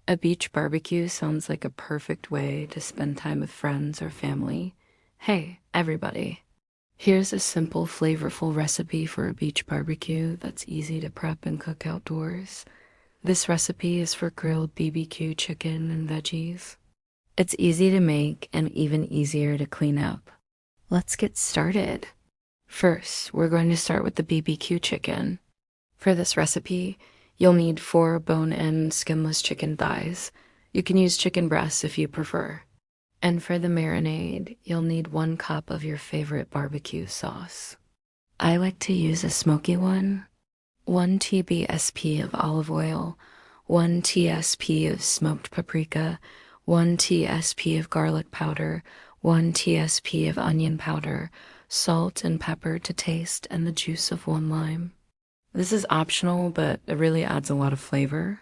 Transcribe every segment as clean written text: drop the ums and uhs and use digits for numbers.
A beach barbecue sounds like a perfect way to spend time with friends or family. Hey, everybody. Here's a simple, flavorful recipe for a beach barbecue that's easy to prep and cook outdoors. This recipe is for grilled BBQ chicken and veggies. It's easy to make and even easier to clean up. Let's get started. First, we're going to start with the BBQ chicken. For this recipe, you'll need 4 bone-in skinless chicken thighs. You can use chicken breasts if you prefer. And for the marinade, you'll need 1 cup of your favorite barbecue sauce. I like to use a smoky one. 1 TBSP of olive oil, 1 TSP of smoked paprika, 1 TSP of garlic powder, 1 TSP of onion powder, salt and pepper to taste, and the juice of 1 lime. This is optional, but it really adds a lot of flavor.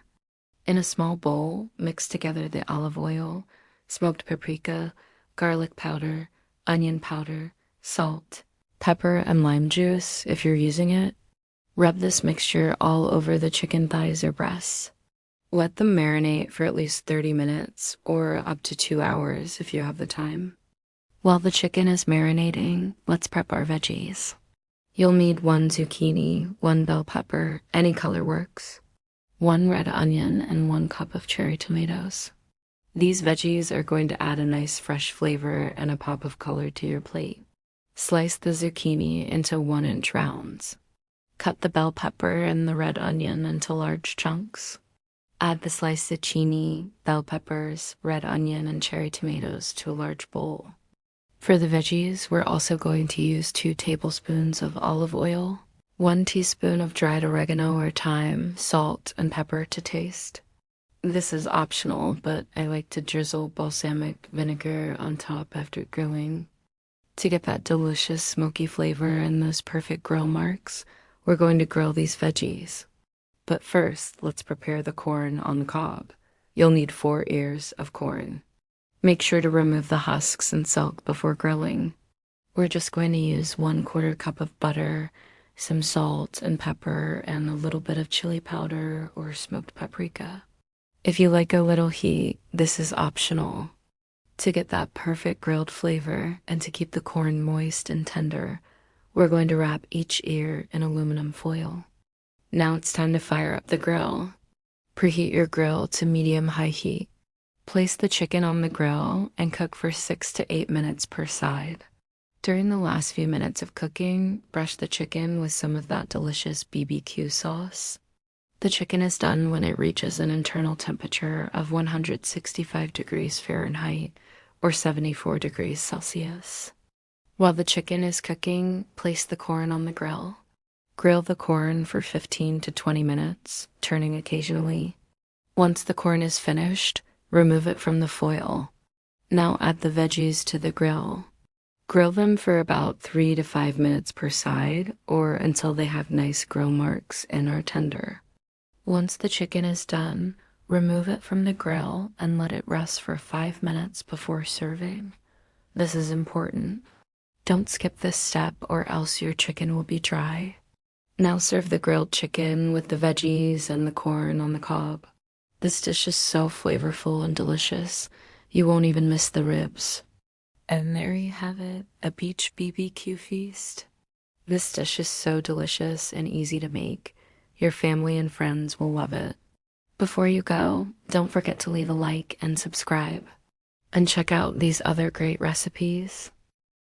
In a small bowl, mix together the olive oil, smoked paprika, garlic powder, onion powder, salt, pepper, and lime juice if you're using it. Rub this mixture all over the chicken thighs or breasts. Let them marinate for at least 30 minutes or up to 2 hours if you have the time. While the chicken is marinating, let's prep our veggies. You'll need 1 zucchini, 1 bell pepper, any color works, 1 red onion, and 1 cup of cherry tomatoes. These veggies are going to add a nice fresh flavor and a pop of color to your plate. Slice the zucchini into 1-inch rounds. Cut the bell pepper and the red onion into large chunks. Add the sliced zucchini, bell peppers, red onion, and cherry tomatoes to a large bowl. For the veggies, we're also going to use 2 tablespoons of olive oil, 1 teaspoon of dried oregano or thyme, salt, and pepper to taste. This is optional, but I like to drizzle balsamic vinegar on top after grilling. To get that delicious smoky flavor and those perfect grill marks, we're going to grill these veggies. But first, let's prepare the corn on the cob. You'll need 4 ears of corn. Make sure to remove the husks and silk before grilling. We're just going to use 1/4 cup of butter, some salt and pepper, and a little bit of chili powder or smoked paprika. If you like a little heat, this is optional. To get that perfect grilled flavor and to keep the corn moist and tender, we're going to wrap each ear in aluminum foil. Now it's time to fire up the grill. Preheat your grill to medium-high heat. Place the chicken on the grill and cook for 6 to 8 minutes per side. During the last few minutes of cooking, brush the chicken with some of that delicious BBQ sauce. The chicken is done when it reaches an internal temperature of 165 degrees Fahrenheit or 74 degrees Celsius. While the chicken is cooking, place the corn on the grill. Grill the corn for 15 to 20 minutes, turning occasionally. Once the corn is finished, remove it from the foil. Now add the veggies to the grill. Grill them for about 3 to 5 minutes per side or until they have nice grill marks and are tender. Once the chicken is done, remove it from the grill and let it rest for 5 minutes before serving. This is important. Don't skip this step or else your chicken will be dry. Now serve the grilled chicken with the veggies and the corn on the cob. This dish is so flavorful and delicious, you won't even miss the ribs. And there you have it, a beach BBQ feast. This dish is so delicious and easy to make. Your family and friends will love it. Before you go, don't forget to leave a like and subscribe. And check out these other great recipes.